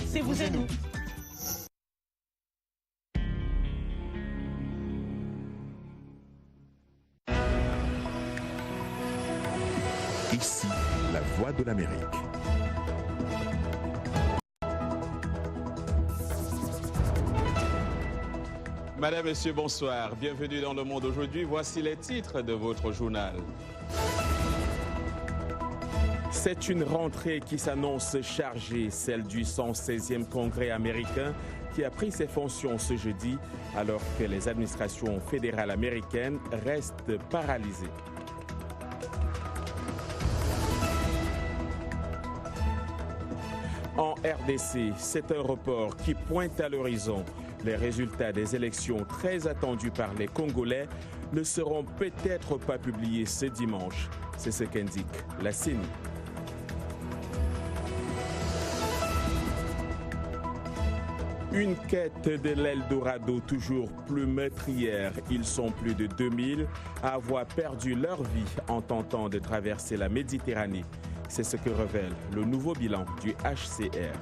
C'est vous et nous. Ici, la voix de l'Amérique. Madame, Monsieur, bonsoir. Bienvenue dans Le Monde aujourd'hui. Voici les titres de votre journal. C'est une rentrée qui s'annonce chargée, celle du 116e Congrès américain qui a pris ses fonctions ce jeudi alors que les administrations fédérales américaines restent paralysées. En RDC, c'est un report qui pointe à l'horizon. Les résultats des élections très attendus par les Congolais ne seront peut-être pas publiés ce dimanche. C'est ce qu'indique la CENI. Une quête de l'Eldorado toujours plus meurtrière. Ils sont plus de 2000 à avoir perdu leur vie en tentant de traverser la Méditerranée. C'est ce que révèle le nouveau bilan du HCR.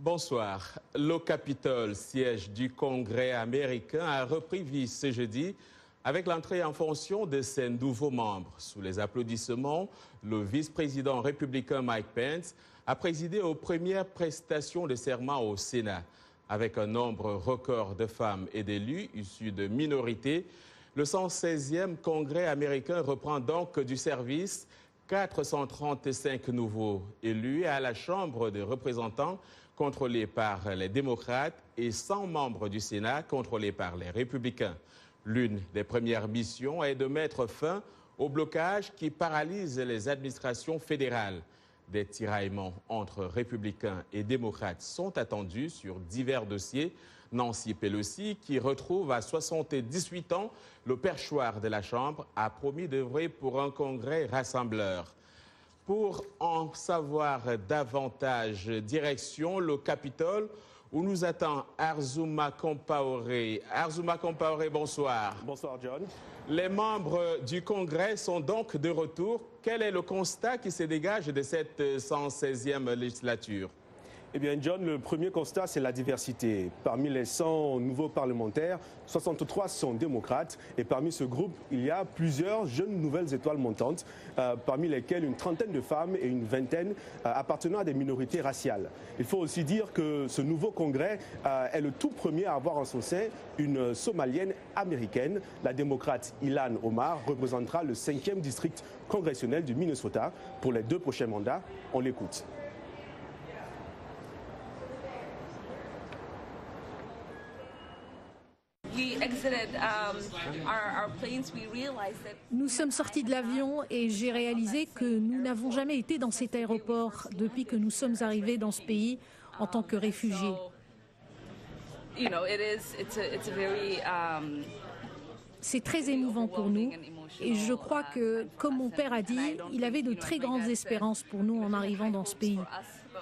Bonsoir. Le Capitole, siège du Congrès américain, a repris vie ce jeudi avec l'entrée en fonction de ses nouveaux membres. Sous les applaudissements, le vice-président républicain Mike Pence a présidé aux premières prestations de serment au Sénat. Avec un nombre record de femmes et d'élus issus de minorités, le 116e Congrès américain reprend donc du service 435 nouveaux élus à la Chambre des représentants contrôlée par les démocrates et 100 membres du Sénat contrôlés par les républicains. L'une des premières missions est de mettre fin au blocage qui paralyse les administrations fédérales. Des tiraillements entre républicains et démocrates sont attendus sur divers dossiers. Nancy Pelosi, qui retrouve à 78 ans le perchoir de la Chambre, a promis d'œuvrer pour un congrès rassembleur. Pour en savoir davantage, direction le Capitole où nous attend Arzouma Compaoré. Arzouma Compaoré, bonsoir. Bonsoir, John. Les membres du Congrès sont donc de retour. Quel est le constat qui se dégage de cette 116e législature? Eh bien, John, le premier constat, c'est la diversité. Parmi les 100 nouveaux parlementaires, 63 sont démocrates. Et parmi ce groupe, il y a plusieurs jeunes nouvelles étoiles montantes, parmi lesquelles une trentaine de femmes et une vingtaine appartenant à des minorités raciales. Il faut aussi dire que ce nouveau congrès est le tout premier à avoir en son sein une Somalienne américaine. La démocrate Ilhan Omar représentera le 5e district congressionnel du Minnesota pour les 2 prochains mandats. On l'écoute. Nous sommes sortis de l'avion et j'ai réalisé que nous n'avons jamais été dans cet aéroport depuis que nous sommes arrivés dans ce pays en tant que réfugiés. C'est très émouvant pour nous et je crois que, comme mon père a dit, il avait de très grandes espérances pour nous en arrivant dans ce pays.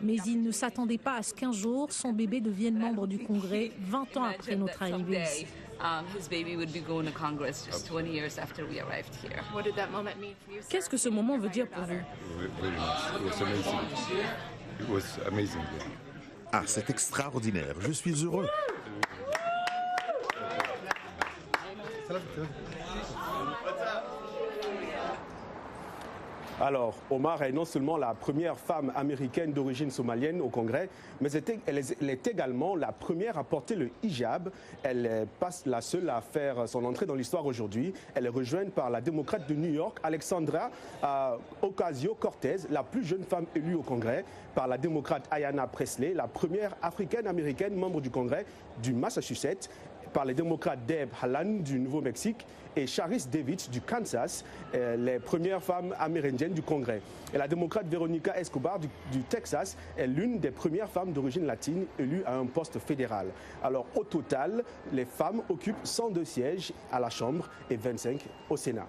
Mais il ne s'attendait pas à ce qu'un jour, son bébé devienne membre du Congrès 20 ans après notre arrivée ici. Qu'est-ce que ce moment veut dire pour vous? Ah, c'est extraordinaire. Je suis heureux. Alors, Omar est non seulement la première femme américaine d'origine somalienne au Congrès, mais elle est également la première à porter le hijab. Elle est pas la seule à faire son entrée dans l'histoire aujourd'hui. Elle est rejointe par la démocrate de New York, Alexandra Ocasio-Cortez, la plus jeune femme élue au Congrès, par la démocrate Ayanna Pressley, la première africaine-américaine membre du Congrès du Massachusetts, par les démocrates Deb Haaland du Nouveau-Mexique et Charis Davids du Kansas, les premières femmes amérindiennes du Congrès. Et la démocrate Veronica Escobar du Texas est l'une des premières femmes d'origine latine élues à un poste fédéral. Alors au total, les femmes occupent 102 sièges à la Chambre et 25 au Sénat.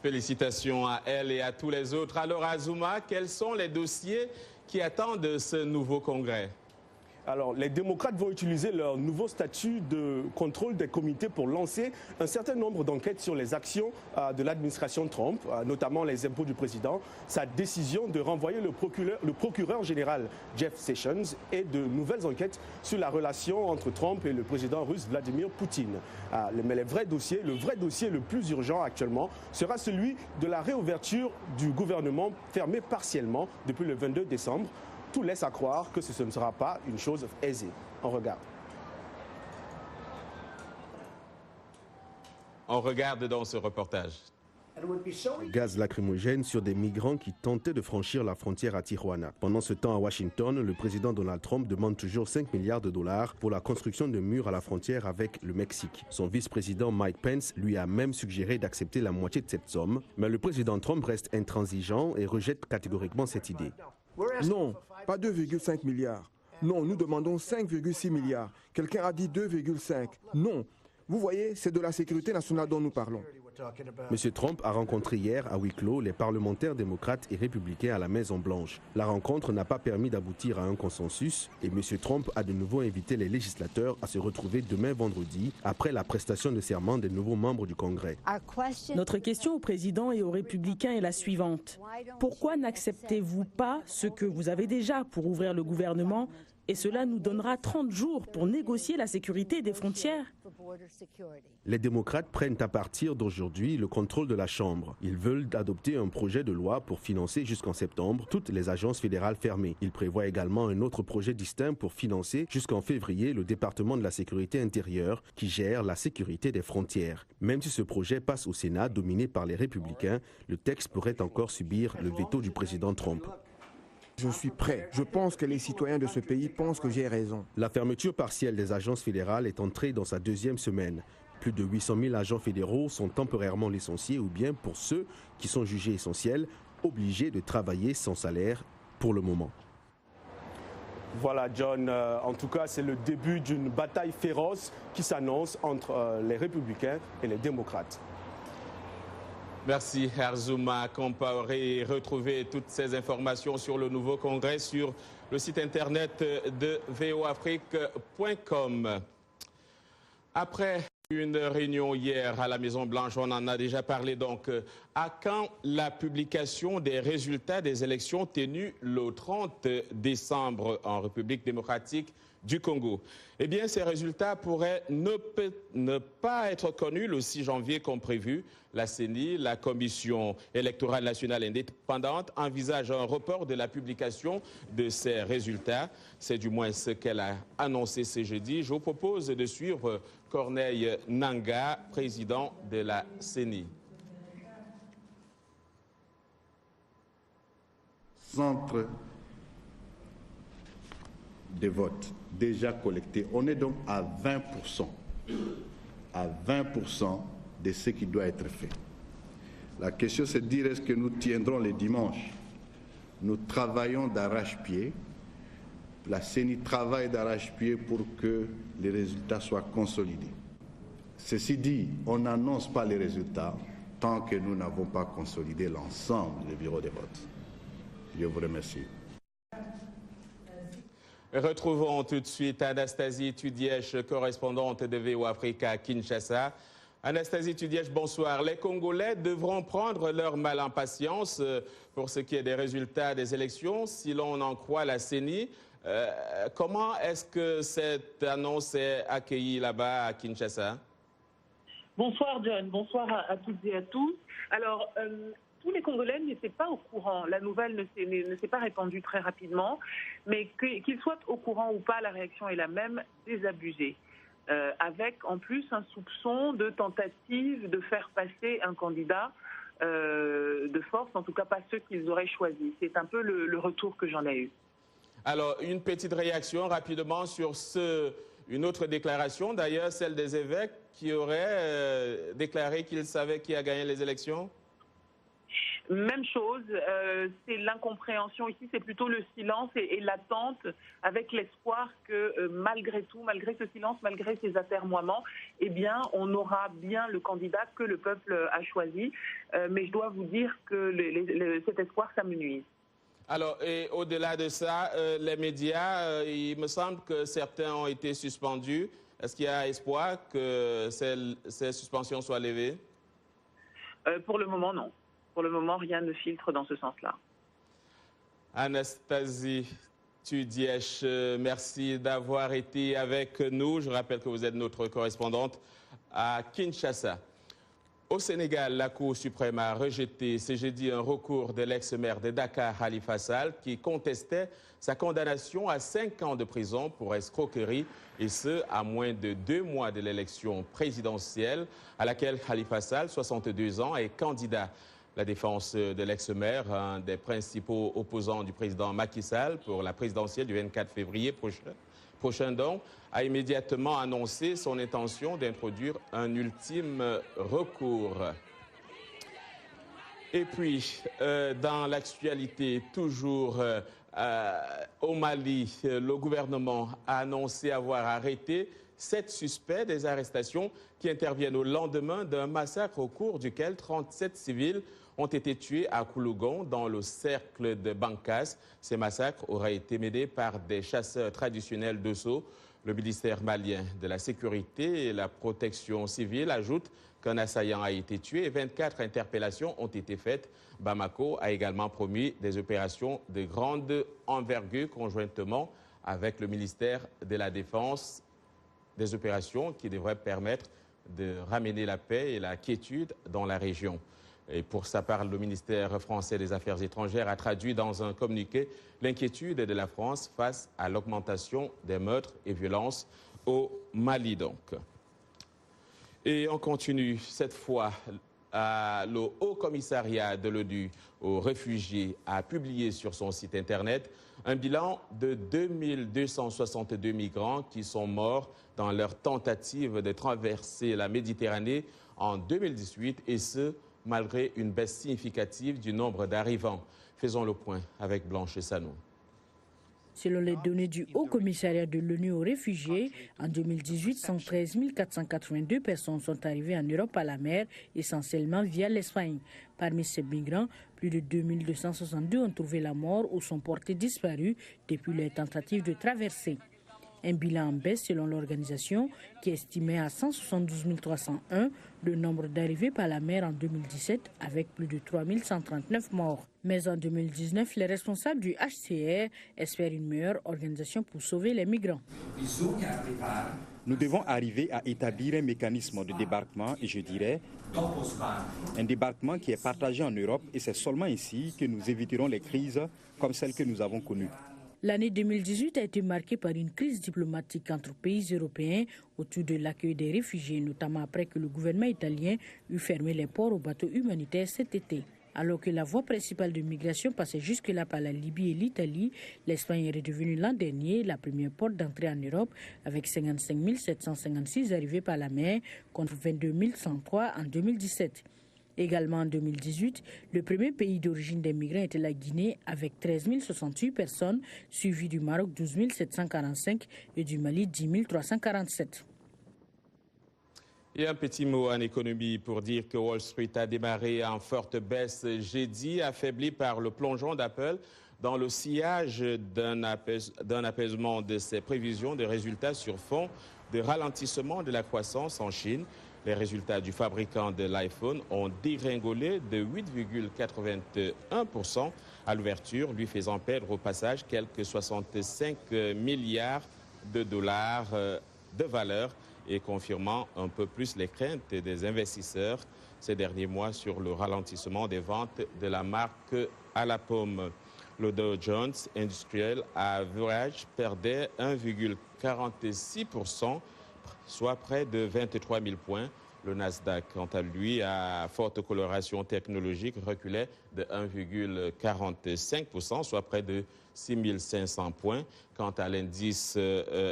Félicitations à elle et à tous les autres. Alors Azuma, quels sont les dossiers qui attend de ce nouveau congrès? Alors, les démocrates vont utiliser leur nouveau statut de contrôle des comités pour lancer un certain nombre d'enquêtes sur les actions de l'administration Trump, notamment les impôts du président, sa décision de renvoyer le procureur général Jeff Sessions et de nouvelles enquêtes sur la relation entre Trump et le président russe Vladimir Poutine. Mais le vrai dossier le plus urgent actuellement sera celui de la réouverture du gouvernement fermé partiellement depuis le 22 décembre. Tout laisse à croire que ce ne sera pas une chose aisée. On regarde. On regarde dans ce reportage. Gaz lacrymogène sur des migrants qui tentaient de franchir la frontière à Tijuana. Pendant ce temps à Washington, le président Donald Trump demande toujours 5 milliards de dollars pour la construction de murs à la frontière avec le Mexique. Son vice-président Mike Pence lui a même suggéré d'accepter la moitié de cette somme. Mais le président Trump reste intransigeant et rejette catégoriquement cette idée. Non, pas 2,5 milliards. Non, nous demandons 5,6 milliards. Quelqu'un a dit 2,5. Non. Vous voyez, c'est de la sécurité nationale dont nous parlons. M. Trump a rencontré hier à huis clos les parlementaires démocrates et républicains à la Maison-Blanche. La rencontre n'a pas permis d'aboutir à un consensus et M. Trump a de nouveau invité les législateurs à se retrouver demain vendredi après la prestation de serment des nouveaux membres du Congrès. Notre question au président et aux républicains est la suivante. Pourquoi n'acceptez-vous pas ce que vous avez déjà pour ouvrir le gouvernement et cela nous donnera 30 jours pour négocier la sécurité des frontières? Les démocrates prennent à partir d'aujourd'hui le contrôle de la Chambre. Ils veulent adopter un projet de loi pour financer jusqu'en septembre toutes les agences fédérales fermées. Ils prévoient également un autre projet distinct pour financer jusqu'en février le département de la sécurité intérieure qui gère la sécurité des frontières. Même si ce projet passe au Sénat dominé par les républicains, le texte pourrait encore subir le veto du président Trump. Je suis prêt. Je pense que les citoyens de ce pays pensent que j'ai raison. La fermeture partielle des agences fédérales est entrée dans sa deuxième semaine. Plus de 800 000 agents fédéraux sont temporairement licenciés ou bien, pour ceux qui sont jugés essentiels, obligés de travailler sans salaire pour le moment. Voilà, John. En tout cas, c'est le début d'une bataille féroce qui s'annonce entre les républicains et les démocrates. Merci Herzouma Compaoré et retrouvez toutes ces informations sur le nouveau congrès sur le site internet de voafrique.com. Après une réunion hier à la Maison-Blanche, on en a déjà parlé donc, à quand la publication des résultats des élections tenues le 30 décembre en République démocratique du Congo? Eh bien, ces résultats pourraient ne pas être connus le 6 janvier comme prévu. La CENI, la Commission électorale nationale indépendante, envisage un report de la publication de ces résultats. C'est du moins ce qu'elle a annoncé ce jeudi. Je vous propose de suivre Corneille Nanga, président de la CENI. Centre des votes déjà collectés. On est donc à 20%. À 20% de ce qui doit être fait. La question c'est de dire est-ce que nous tiendrons les dimanches? Nous travaillons d'arrache-pied. La CENI travaille d'arrache-pied pour que les résultats soient consolidés. Ceci dit, on n'annonce pas les résultats tant que nous n'avons pas consolidé l'ensemble des bureaux de vote. Je vous remercie. Retrouvons tout de suite Anastasie Tudièche, correspondante de VOA Afrique à Kinshasa. Anastasie Tudièche, bonsoir. Les Congolais devront prendre leur mal en patience pour ce qui est des résultats des élections, si l'on en croit la CENI. Comment est-ce que cette annonce est accueillie là-bas à Kinshasa? Bonsoir John, bonsoir à toutes et à tous. Alors, tous les Congolais n'étaient pas au courant. La nouvelle ne s'est pas répandue très rapidement, mais qu'ils soient au courant ou pas, la réaction est la même, désabusée. Avec en plus un soupçon de tentative de faire passer un candidat de force, en tout cas pas ceux qu'ils auraient choisis. C'est un peu le retour que j'en ai eu. Alors, une petite réaction rapidement sur une autre déclaration, d'ailleurs celle des évêques qui auraient déclaré qu'ils savaient qui a gagné les élections? Même chose, c'est l'incompréhension ici, c'est plutôt le silence et l'attente avec l'espoir que malgré tout, malgré ce silence, malgré ces atermoiements, eh bien, on aura bien le candidat que le peuple a choisi. Mais je dois vous dire que cet espoir, ça me nuit. Alors, et au-delà de ça, les médias, il me semble que certains ont été suspendus. Est-ce qu'il y a espoir que ces suspensions soient levées? Pour le moment, non. Pour le moment, rien ne filtre dans ce sens-là. Anastasie Tudièche, merci d'avoir été avec nous. Je rappelle que vous êtes notre correspondante à Kinshasa. Au Sénégal, la Cour suprême a rejeté ce jeudi un recours de l'ex-maire de Dakar, Khalifa Sall, qui contestait sa condamnation à 5 ans de prison pour escroquerie, et ce, à moins de 2 mois de l'élection présidentielle à laquelle Khalifa Sall, 62 ans, est candidat. La défense de l'ex-maire, un des principaux opposants du président Macky Sall pour la présidentielle du 24 février prochain donc, a immédiatement annoncé son intention d'introduire un ultime recours. Et puis, dans l'actualité, toujours au Mali, le gouvernement a annoncé avoir arrêté 7 suspects des arrestations qui interviennent au lendemain d'un massacre au cours duquel 37 civils ont été tués à Koulougon, dans le cercle de Bankas. Ces massacres auraient été menés par des chasseurs traditionnels d'Osso. Le ministère malien de la Sécurité et la Protection civile ajoute qu'un assaillant a été tué et 24 interpellations ont été faites. Bamako a également promis des opérations de grande envergure conjointement avec le ministère de la Défense, des opérations qui devraient permettre de ramener la paix et la quiétude dans la région. Et pour sa part, le ministère français des Affaires étrangères a traduit dans un communiqué l'inquiétude de la France face à l'augmentation des meurtres et violences au Mali donc. Et on continue cette fois. Le Haut Commissariat de l'ONU aux réfugiés a publié sur son site internet un bilan de 2262 migrants qui sont morts dans leur tentative de traverser la Méditerranée en 2018, et ce, malgré une baisse significative du nombre d'arrivants. Faisons le point avec Blanche Sanou. Selon les données du Haut Commissariat de l'ONU aux réfugiés, en 2018, 113 482 personnes sont arrivées en Europe à la mer, essentiellement via l'Espagne. Parmi ces migrants, plus de 2262 ont trouvé la mort ou sont portés disparus depuis les tentatives de traversée. Un bilan en baisse selon l'organisation qui estimait à 172 301 le nombre d'arrivées par la mer en 2017 avec plus de 3 139 morts. Mais en 2019, les responsables du HCR espèrent une meilleure organisation pour sauver les migrants. Nous devons arriver à établir un mécanisme de débarquement, et je dirais un débarquement qui est partagé en Europe, et c'est seulement ici que nous éviterons les crises comme celles que nous avons connues. L'année 2018 a été marquée par une crise diplomatique entre pays européens autour de l'accueil des réfugiés, notamment après que le gouvernement italien eut fermé les ports aux bateaux humanitaires cet été. Alors que la voie principale de migration passait jusque-là par la Libye et l'Italie, l'Espagne est redevenue l'an dernier la première porte d'entrée en Europe avec 55 756 arrivées par la mer contre 22 103 en 2017. Également en 2018, le premier pays d'origine des migrants était la Guinée avec 13 068 personnes, suivi du Maroc 12 745 et du Mali 10 347. Et un petit mot en économie pour dire que Wall Street a démarré en forte baisse jeudi, affaibli par le plongeon d'Apple dans le sillage d'un apaisement de ses prévisions de résultats sur fond de ralentissement de la croissance en Chine. Les résultats du fabricant de l'iPhone ont dégringolé de 8,81% à l'ouverture, lui faisant perdre au passage quelques 65 milliards de dollars de valeur et confirmant un peu plus les craintes des investisseurs ces derniers mois sur le ralentissement des ventes de la marque à la pomme. Le Dow Jones Industrial Average perdait 1,46%, soit près de 23 000 points. Le Nasdaq, quant à lui, à forte coloration technologique, reculait de 1,45%, soit près de 6 500 points. Quant à l'indice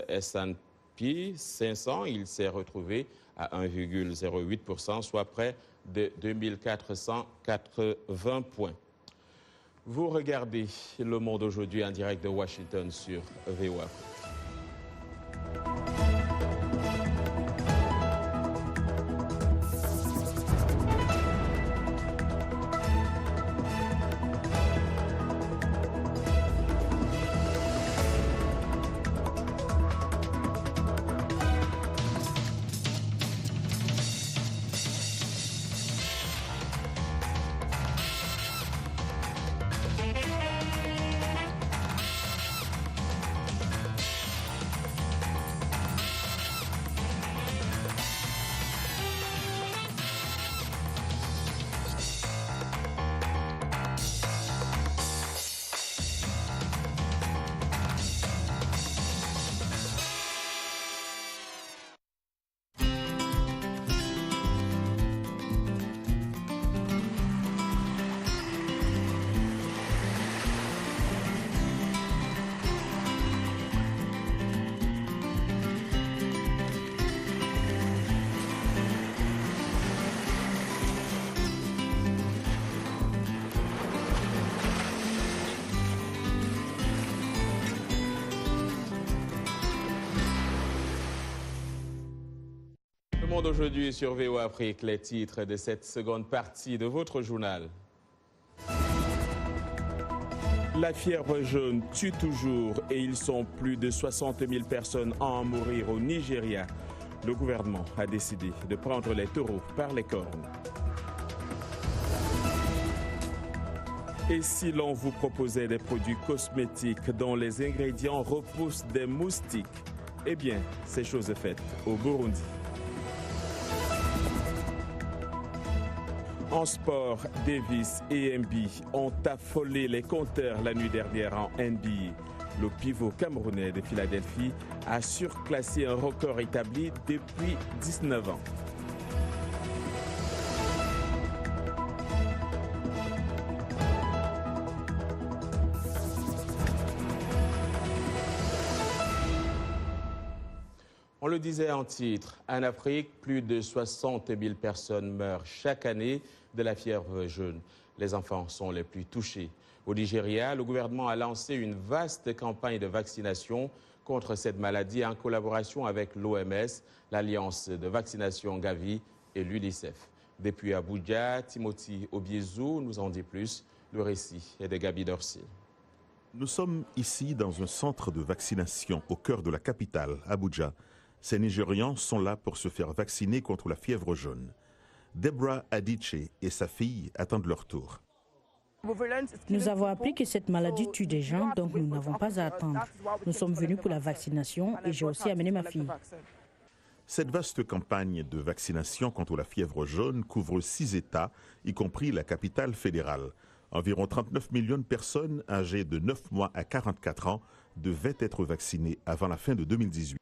S&P 500, il s'est retrouvé à 1,08%, soit près de 2 480 points. Vous regardez Le Monde aujourd'hui en direct de Washington sur VOA. Monde aujourd'hui sur VOA Afrique, les titres de cette seconde partie de votre journal. La fièvre jaune tue toujours et ils sont plus de 60 000 personnes à en mourir au Nigeria. Le gouvernement a décidé de prendre les taureaux par les cornes. Et si l'on vous proposait des produits cosmétiques dont les ingrédients repoussent des moustiques, eh bien, c'est chose faite au Burundi. En sport, Davis et Embi ont affolé les compteurs la nuit dernière en NBA. Le pivot camerounais de Philadelphie a surclassé un record établi depuis 19 ans. On le disait en titre, en Afrique, plus de 60 000 personnes meurent chaque année de la fièvre jaune. Les enfants sont les plus touchés. Au Nigeria, le gouvernement a lancé une vaste campagne de vaccination contre cette maladie en collaboration avec l'OMS, l'Alliance de vaccination Gavi et l'UNICEF. Depuis Abuja, Timothy Obiezou nous en dit plus. Le récit est de Gabi Dorsi. Nous sommes ici dans un centre de vaccination au cœur de la capitale, Abuja. Ces Nigérians sont là pour se faire vacciner contre la fièvre jaune. Deborah Adiche et sa fille attendent leur tour. Nous avons appris que cette maladie tue des gens, donc nous n'avons pas à attendre. Nous sommes venus pour la vaccination et j'ai aussi amené ma fille. Cette vaste campagne de vaccination contre la fièvre jaune couvre 6 États, y compris la capitale fédérale. Environ 39 millions de personnes âgées de 9 mois à 44 ans devaient être vaccinées avant la fin de 2018.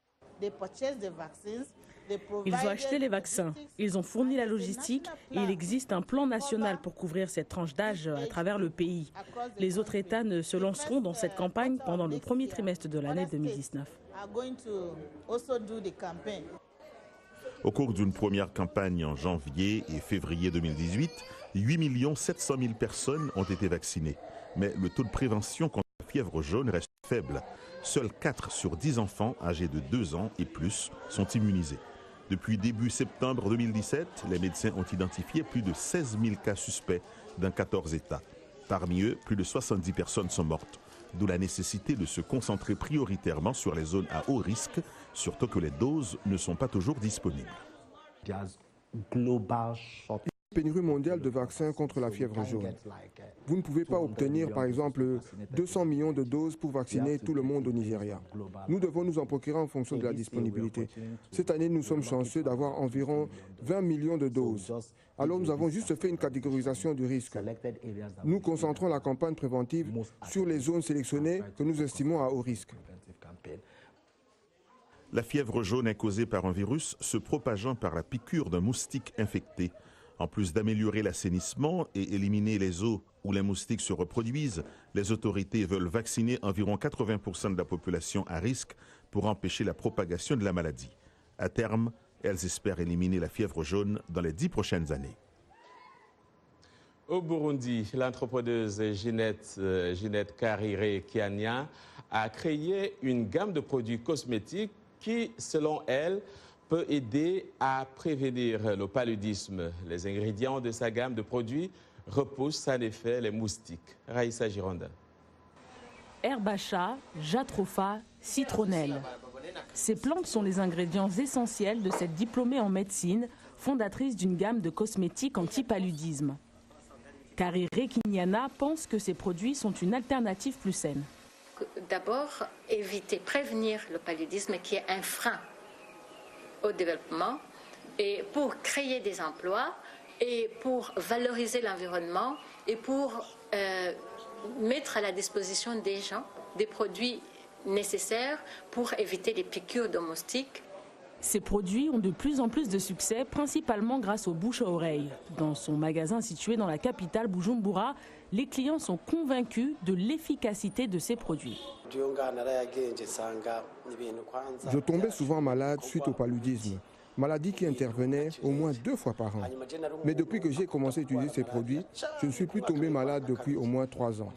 Ils ont acheté les vaccins, ils ont fourni la logistique et il existe un plan national pour couvrir cette tranche d'âge à travers le pays. Les autres États ne se lanceront dans cette campagne pendant le premier trimestre de l'année 2019. Au cours d'une première campagne en janvier et février 2018, 8 700 000 personnes ont été vaccinées. Mais le taux de prévention contre la fièvre jaune reste faible. Seuls 4 sur 10 enfants âgés de 2 ans et plus sont immunisés. Depuis début septembre 2017, les médecins ont identifié plus de 16 000 cas suspects dans 14 États. Parmi eux, plus de 70 personnes sont mortes, d'où la nécessité de se concentrer prioritairement sur les zones à haut risque, surtout que les doses ne sont pas toujours disponibles. Pénurie mondiale de vaccins contre la fièvre jaune. Vous ne pouvez pas obtenir, par exemple, 200 millions de doses pour vacciner tout le monde au Nigeria. Nous devons nous en procurer en fonction de la disponibilité. Cette année, nous sommes chanceux d'avoir environ 20 millions de doses. Alors nous avons juste fait une catégorisation du risque. Nous concentrons la campagne préventive sur les zones sélectionnées que nous estimons à haut risque. La fièvre jaune est causée par un virus se propageant par la piqûre d'un moustique infecté. En plus d'améliorer l'assainissement et éliminer les eaux où les moustiques se reproduisent, les autorités veulent vacciner environ 80% de la population à risque pour empêcher la propagation de la maladie. À terme, elles espèrent éliminer la fièvre jaune dans les 10 prochaines années. Au Burundi, l'entrepreneuse Ginette Karire-Kiania a créé une gamme de produits cosmétiques qui, selon elle, peut aider à prévenir le paludisme. Les ingrédients de sa gamme de produits repoussent en effet les moustiques. Raïssa Gironda. Herbe à chat, jatropha, citronnelle. Ces plantes sont les ingrédients essentiels de cette diplômée en médecine, fondatrice d'une gamme de cosmétiques anti-paludisme. Karire-Kiania pense que ces produits sont une alternative plus saine. D'abord, prévenir le paludisme qui est un frein au développement et pour créer des emplois et pour valoriser l'environnement et pour mettre à la disposition des gens des produits nécessaires pour éviter les piqûres de moustiques. Ces produits ont de plus en plus de succès, principalement grâce aux bouche à oreille. Dans son magasin situé dans la capitale Bujumbura, les clients sont convaincus de l'efficacité de ces produits. Je tombais souvent malade suite au paludisme, maladie qui intervenait au moins 2 fois par an. Mais depuis que j'ai commencé à utiliser ces produits, je ne suis plus tombé malade depuis au moins 3 ans.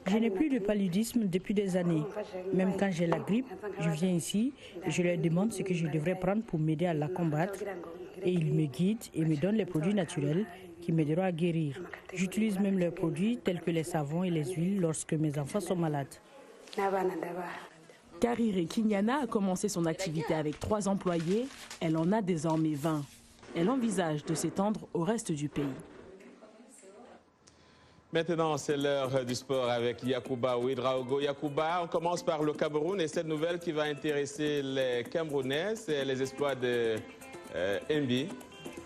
Je n'ai plus de paludisme depuis des années. Même quand j'ai la grippe, je viens ici et je leur demande ce que je devrais prendre pour m'aider à la combattre. Et ils me guident et me donnent les produits naturels qui m'aideront à guérir. J'utilise même leurs produits tels que les savons et les huiles lorsque mes enfants sont malades. Karire Kinyana a commencé son activité avec 3 employés. Elle en a désormais 20. Elle envisage de s'étendre au reste du pays. Maintenant, c'est l'heure du sport avec Yacouba Ouedraogo. Yacouba, on commence par le Cameroun et cette nouvelle qui va intéresser les Camerounais, c'est les exploits de Mbi.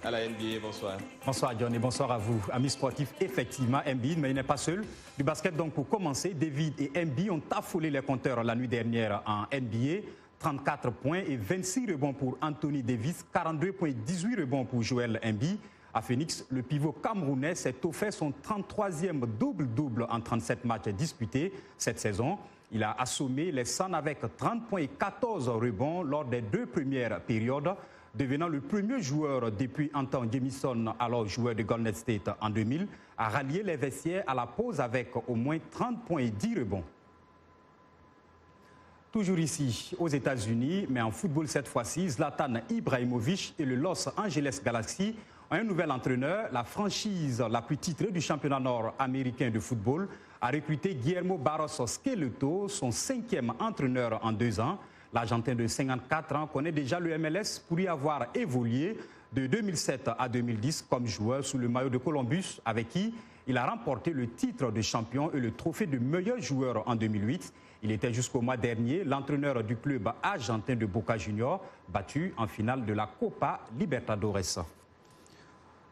À la NBA, bonsoir. Bonsoir John et bonsoir à vous. Amis sportifs, effectivement, Mbi, mais il n'est pas seul. Du basket donc pour commencer, David et Mbi ont affolé les compteurs la nuit dernière en NBA. 34 points et 26 rebonds pour Anthony Davis, 42 points et 18 rebonds pour Joel Mbi. À Phoenix, le pivot camerounais s'est offert son 33e double-double en 37 matchs disputés cette saison. Il a assommé les Suns avec 30 points et 14 rebonds lors des 2 premières périodes, devenant le premier joueur depuis Anton Jamison, alors joueur de Golden State en 2000, à rallier les vestiaires à la pause avec au moins 30 points et 10 rebonds. Toujours ici, aux États-Unis, mais en football cette fois-ci, Zlatan Ibrahimovic et le Los Angeles Galaxy ont un nouvel entraîneur. La franchise la plus titrée du championnat nord-américain de football a recruté Guillermo Barros Schelotto, son 5e entraîneur en 2 ans. L'Argentin de 54 ans connaît déjà le MLS pour y avoir évolué de 2007 à 2010 comme joueur sous le maillot de Columbus, avec qui il a remporté le titre de champion et le trophée de meilleur joueur en 2008. Il était jusqu'au mois dernier l'entraîneur du club argentin de Boca Juniors, battu en finale de la Copa Libertadores.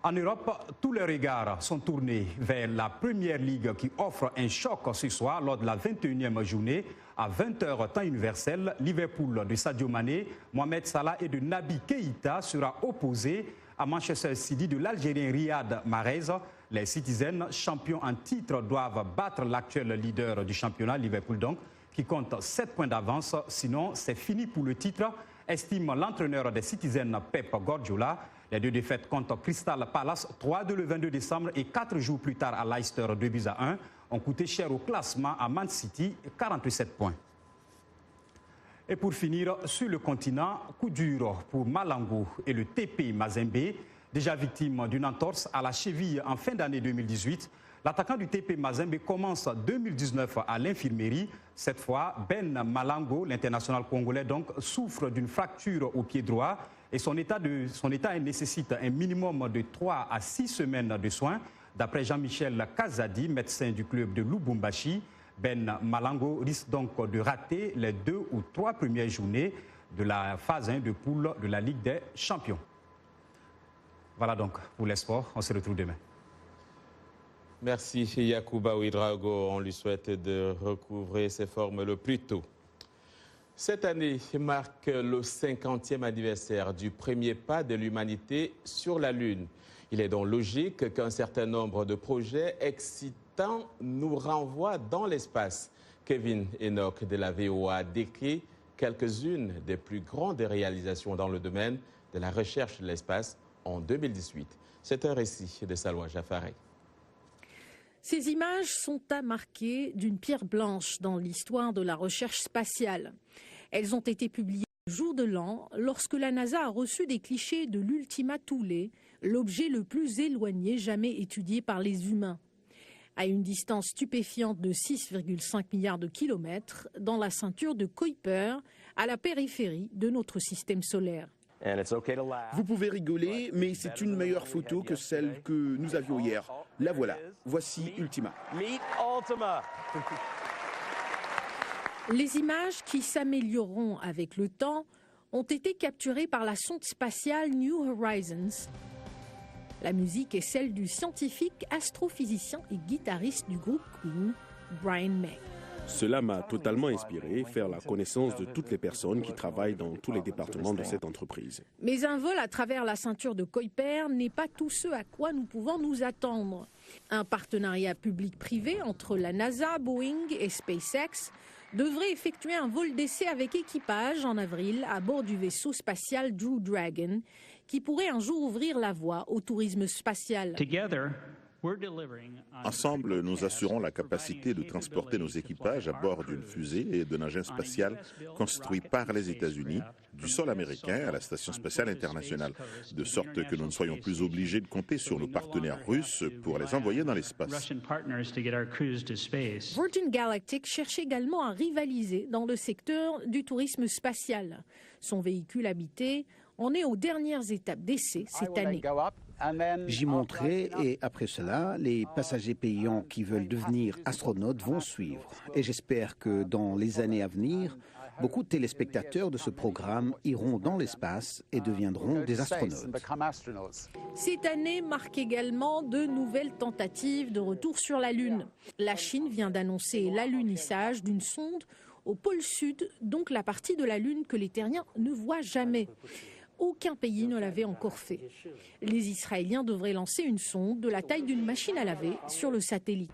En Europe, tous les regards sont tournés vers la Première Ligue qui offre un choc ce soir lors de la 21e journée. À 20h temps universel, Liverpool de Sadio Mané, Mohamed Salah et de Naby Keïta sera opposé à Manchester City de l'Algérien Riyad Mahrez. Les Citizens, champions en titre, doivent battre l'actuel leader du championnat, Liverpool donc, qui compte 7 points d'avance. Sinon, c'est fini pour le titre, estime l'entraîneur des Citizens, Pep Guardiola. Les 2 défaites contre Crystal Palace, 3-2 le 22 décembre et 4 jours plus tard à Leicester, 2-1, ont coûté cher au classement à Man City, 47 points. Et pour finir, sur le continent, coup dur pour Malango et le TP Mazembe, déjà victime d'une entorse à la cheville en fin d'année 2018. L'attaquant du TP Mazembe commence 2019 à l'infirmerie. Cette fois, Ben Malango, l'international congolais, donc, souffre d'une fracture au pied droit et son état nécessite un minimum de 3 à 6 semaines de soins. D'après Jean-Michel Kazadi, médecin du club de Lubumbashi, Ben Malango risque donc de rater les 2 ou 3 premières journées de la phase 1 de poule de la Ligue des Champions. Voilà donc pour les sports. On se retrouve demain. Merci Yacouba Ouedraogo. On lui souhaite de recouvrer ses formes le plus tôt. Cette année marque le 50e anniversaire du premier pas de l'humanité sur la Lune. Il est donc logique qu'un certain nombre de projets excitants nous renvoient dans l'espace. Kevin Enoch de la VOA a décrit quelques-unes des plus grandes réalisations dans le domaine de la recherche de l'espace en 2018. C'est un récit de Salwa Jafaré. Ces images sont à marquer d'une pierre blanche dans l'histoire de la recherche spatiale. Elles ont été publiées le jour de l'an lorsque la NASA a reçu des clichés de l'Ultima Thule, l'objet le plus éloigné jamais étudié par les humains. À une distance stupéfiante de 6,5 milliards de kilomètres, dans la ceinture de Kuiper, à la périphérie de notre système solaire. Vous pouvez rigoler, mais c'est une meilleure photo que celle que nous avions hier. La voilà. Voici Ultima. Les images qui s'amélioreront avec le temps ont été capturées par la sonde spatiale New Horizons. La musique est celle du scientifique, astrophysicien et guitariste du groupe Queen, Brian May. Cela m'a totalement inspiré, faire la connaissance de toutes les personnes qui travaillent dans tous les départements de cette entreprise. Mais un vol à travers la ceinture de Kuiper n'est pas tout ce à quoi nous pouvons nous attendre. Un partenariat public-privé entre la NASA, Boeing et SpaceX devrait effectuer un vol d'essai avec équipage en avril à bord du vaisseau spatial Drew Dragon, qui pourrait un jour ouvrir la voie au tourisme spatial. Ensemble, nous assurons la capacité de transporter nos équipages à bord d'une fusée et d'un engin spatial construit par les États-Unis, du sol américain à la Station spatiale internationale, de sorte que nous ne soyons plus obligés de compter sur nos partenaires russes pour les envoyer dans l'espace. Virgin Galactic cherche également à rivaliser dans le secteur du tourisme spatial. Son véhicule habité en est aux dernières étapes d'essai cette année. J'y monterai et après cela, les passagers payants qui veulent devenir astronautes vont suivre. Et j'espère que dans les années à venir, beaucoup de téléspectateurs de ce programme iront dans l'espace et deviendront des astronautes. Cette année marque également de nouvelles tentatives de retour sur la Lune. La Chine vient d'annoncer l'alunissage d'une sonde au pôle sud, donc la partie de la Lune que les terriens ne voient jamais. Aucun pays ne l'avait encore fait. Les Israéliens devraient lancer une sonde de la taille d'une machine à laver sur le satellite.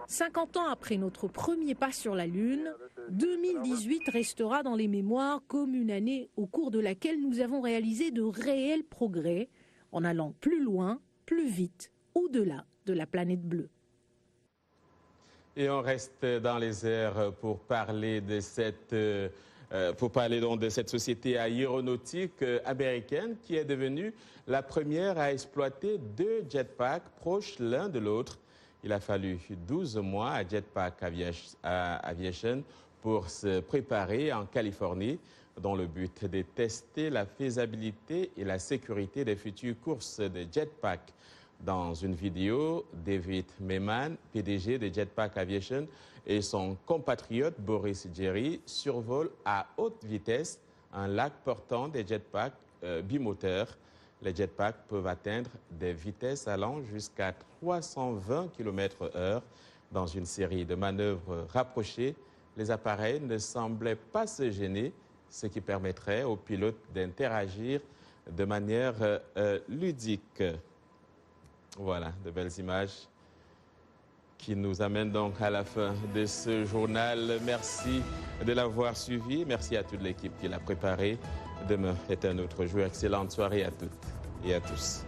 50 ans après notre premier pas sur la Lune, 2018 restera dans les mémoires comme une année au cours de laquelle nous avons réalisé de réels progrès en allant plus loin, plus vite, au-delà de la planète bleue. Et on reste dans les airs pour parler de cette, de cette société aéronautique américaine qui est devenue la première à exploiter 2 jetpacks proches l'un de l'autre. Il a fallu 12 mois à Jetpack Aviation pour se préparer en Californie dans le but de tester la faisabilité et la sécurité des futures courses de jetpack. Dans une vidéo, David Meyman, PDG de Jetpack Aviation, et son compatriote Boris Jerry survolent à haute vitesse un lac portant des jetpacks bimoteurs. Les jetpacks peuvent atteindre des vitesses allant jusqu'à 320 km/h. Dans une série de manœuvres rapprochées, les appareils ne semblaient pas se gêner, ce qui permettrait aux pilotes d'interagir de manière ludique. Voilà, de belles images qui nous amènent donc à la fin de ce journal. Merci de l'avoir suivi. Merci à toute l'équipe qui l'a préparé. Demain est un autre jour. Excellente soirée à toutes et à tous.